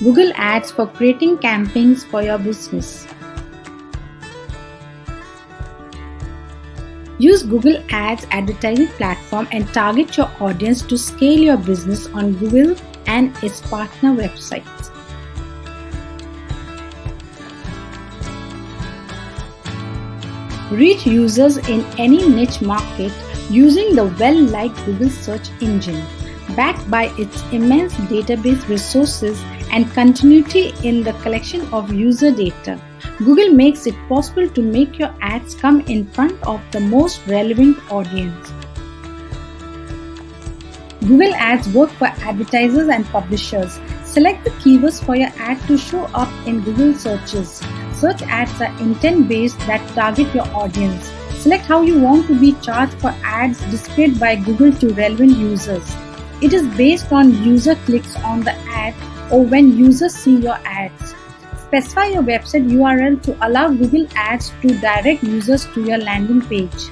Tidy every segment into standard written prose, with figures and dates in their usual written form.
Google Ads for creating campaigns for your business. Use Google Ads advertising platform and target your audience to scale your business on Google and its partner websites. Reach users in any niche market using the well-liked Google search engine. Backed by its immense database resources and continuity in the collection of user data, Google makes it possible to make your ads come in front of the most relevant audience. Google Ads work for advertisers and publishers. Select the keywords for your ad to show up in Google searches. Search ads are intent-based that target your audience. Select how you want to be charged for ads displayed by Google to relevant users. It is based on user clicks on the ad or when users see your ads. Specify your website URL to allow Google Ads to direct users to your landing page.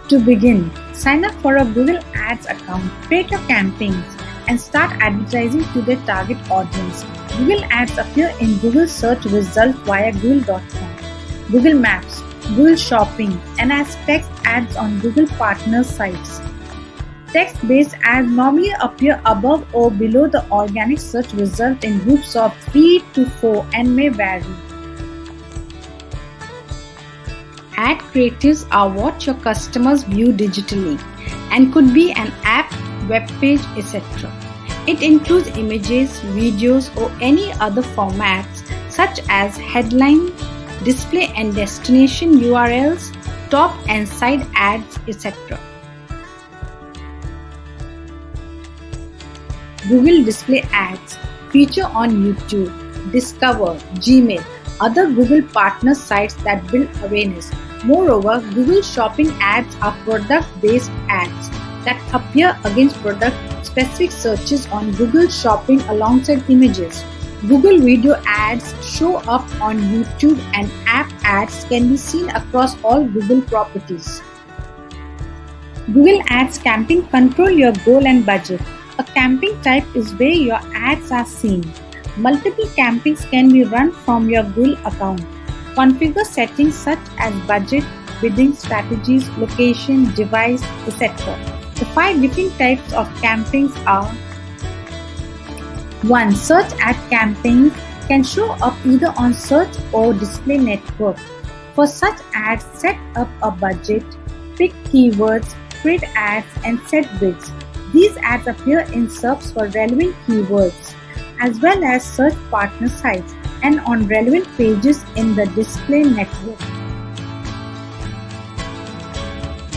To begin, sign up for a Google Ads account, create your campaigns, and start advertising to their target audience. Google Ads appear in Google search results via google.com, Google Maps, Google Shopping, and as text ads on Google partner sites. Text-based ads normally appear above or below the organic search result in groups of 3 to 4 and may vary. Ad creatives are what your customers view digitally and could be an app, web page, etc. It includes images, videos, or any other formats such as headline, display and destination URLs, top and side ads, etc. Google Display Ads feature on YouTube, Discover, Gmail, other Google partner sites that build awareness. Moreover, Google Shopping ads are product-based ads that appear against product-specific searches on Google Shopping alongside images. Google Video ads show up on YouTube and app ads can be seen across all Google properties. Google Ads campaign control your goal and budget. A campaign type is where your ads are seen. Multiple campaigns can be run from your Google account. Configure settings such as budget, bidding strategies, location, device, etc. The 5 different types of campaigns are: 1. Search ad campaigns can show up either on search or display network. For such ads, set up a budget, pick keywords, create ads, and set bids. These ads appear in SERPs for relevant keywords, as well as search partner sites and on relevant pages in the display network.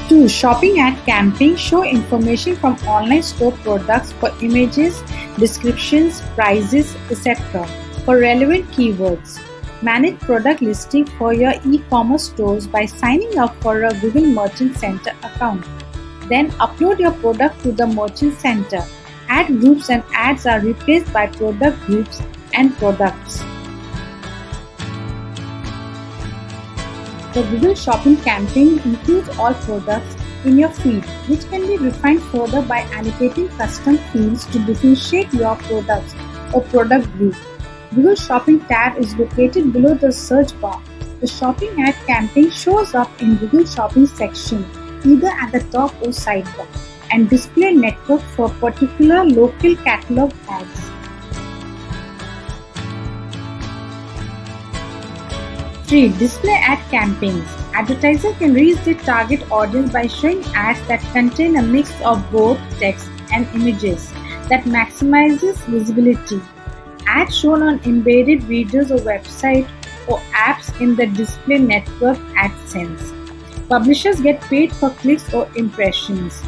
2. Shopping ad campaigns show information from online store products for images, descriptions, prices, etc. for relevant keywords. Manage product listing for your e-commerce stores by signing up for a Google Merchant Center account. Then upload your product to the Merchant Center. Ad groups and ads are replaced by product groups and products. The Google Shopping campaign includes all products in your feed, which can be refined further by allocating custom fields to differentiate your products or product group. Google Shopping tab is located below the search bar. The Shopping ad campaign shows up in Google Shopping section, either at the top or sidebar, and display network for particular local catalog ads. 3. Display ad campaigns. Advertisers can reach their target audience by showing ads that contain a mix of both text and images that maximizes visibility. Ads shown on embedded videos or websites or apps in the display network AdSense. Publishers get paid for clicks or impressions.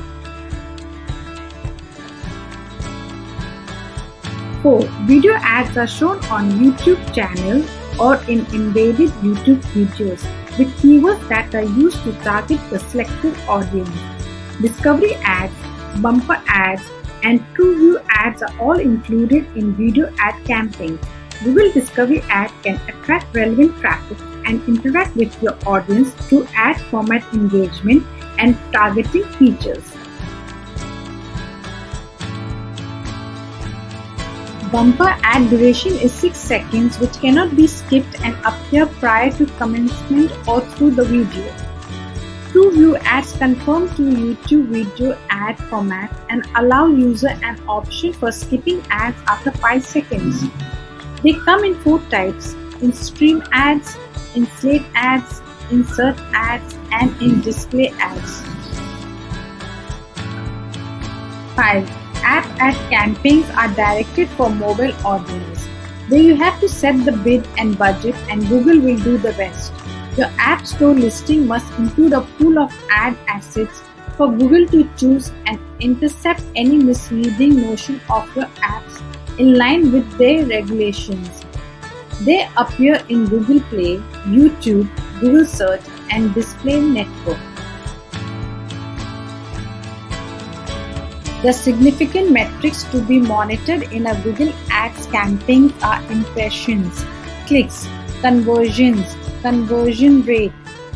4. Video ads are shown on YouTube channel or in embedded YouTube videos with keywords that are used to target the selected audience. Discovery ads, bumper ads, and TrueView ads are all included in video ad campaigns. Google Discovery ad can attract relevant traffic and interact with your audience through ad format engagement and targeting features. Bumper ad duration is 6 seconds, which cannot be skipped and appear prior to commencement or through the video. TrueView ads conform to YouTube video ad format and allow user an option for skipping ads after 5 seconds. They come in 4 types: in stream ads, in slate ads, in search ads, and in display ads. 5. App ad campaigns are directed for mobile audience, where you have to set the bid and budget and Google will do the rest. Your App Store listing must include a pool of ad assets for Google to choose and intercept any misleading notion of your apps in line with their regulations. They appear in Google Play, YouTube, Google Search, and Display Network. The significant metrics to be monitored in a Google Ads campaign are impressions, clicks, conversions, conversion rate,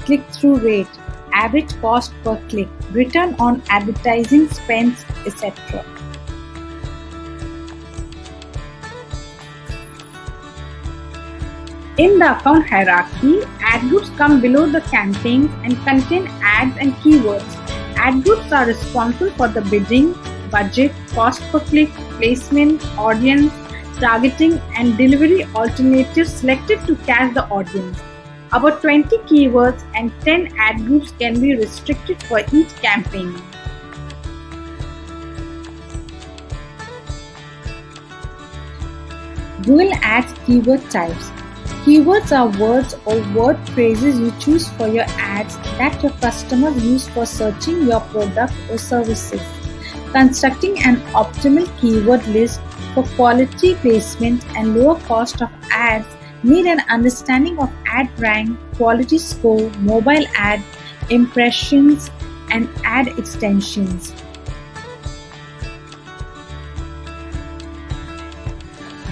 click-through rate, average cost per click, return on advertising spends, etc. In the account hierarchy, ad groups come below the campaigns and contain ads and keywords. Ad groups are responsible for the bidding, budget, cost per click, placement, audience, targeting, and delivery alternatives selected to catch the audience. About 20 keywords and 10 ad groups can be restricted for each campaign. Google Ads keyword types. Keywords are words or word phrases you choose for your ads that your customers use for searching your product or services. Constructing an optimal keyword list for quality placement and lower cost of ads need an understanding of ad rank, quality score, mobile ad, impressions, and ad extensions.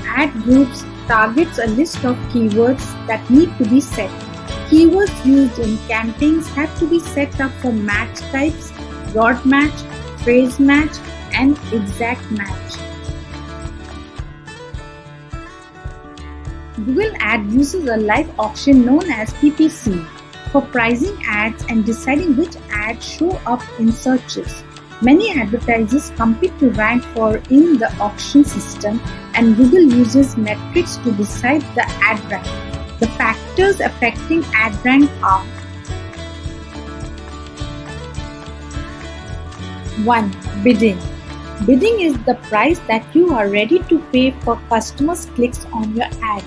Ad groups targets a list of keywords that need to be set. Keywords used in campaigns have to be set up for match types, broad match, phrase match, and exact match. Google Ads uses a live auction known as PPC for pricing ads and deciding which ads show up in searches. Many advertisers compete to rank in the auction system, and Google uses metrics to decide the ad rank. The factors affecting ad rank are: 1. Bidding. Bidding is the price that you are ready to pay for customers' clicks on your ad.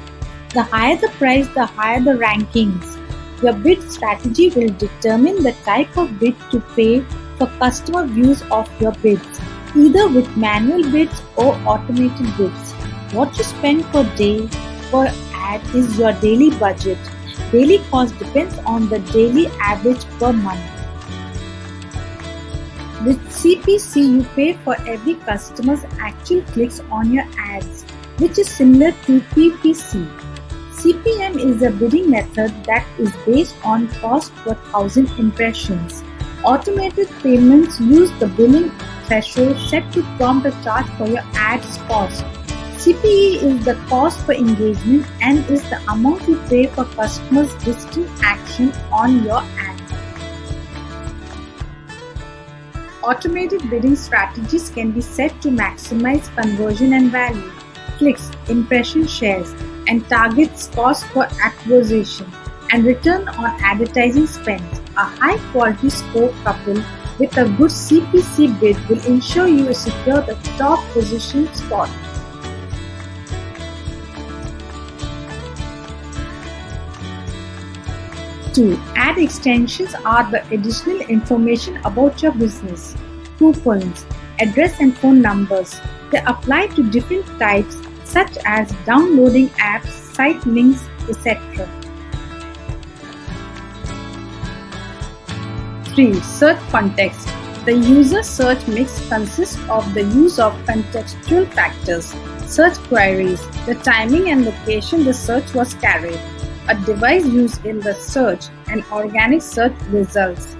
The higher the price, the higher the rankings. Your bid strategy will determine the type of bid to pay for customer views of your bids, either with manual bids or automated bids. What you spend per day per ad is your daily budget. Daily cost depends on the daily average per month. With CPC, you pay for every customer's actual clicks on your ads, which is similar to PPC. CPM is a bidding method that is based on cost per 1,000 impressions. Automated payments use the billing threshold set to prompt a charge for your ad's cost. CPE is the cost per engagement and is the amount you pay for customers' distinct action on your ad. Automated bidding strategies can be set to maximize conversion and value, clicks, impression shares, and targets cost per acquisition and return on advertising spend. A high quality score coupled with a good CPC bid will ensure you secure the top position spot. 2. Ad extensions are the additional information about your business. Coupons, address and phone numbers. They apply to different types such as downloading apps, site links, etc. 3. Search context. The user search mix consists of the use of contextual factors, search queries, the timing and location the search was carried, a device used in the search, and organic search results.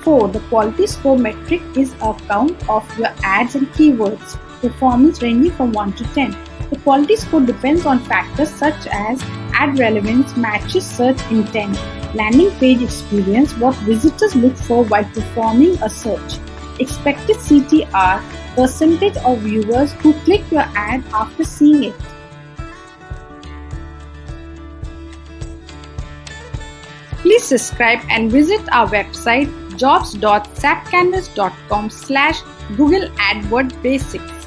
4. The quality score metric is a count of your ads and keywords performance ranging from 1 to 10. The quality score depends on factors such as ad relevance, matches, search intent, landing page experience, what visitors look for while performing a search, expected CTR, percentage of viewers who click your ad after seeing it. Please subscribe and visit our website jobs.sapcanvas.com/Google AdWords Basics.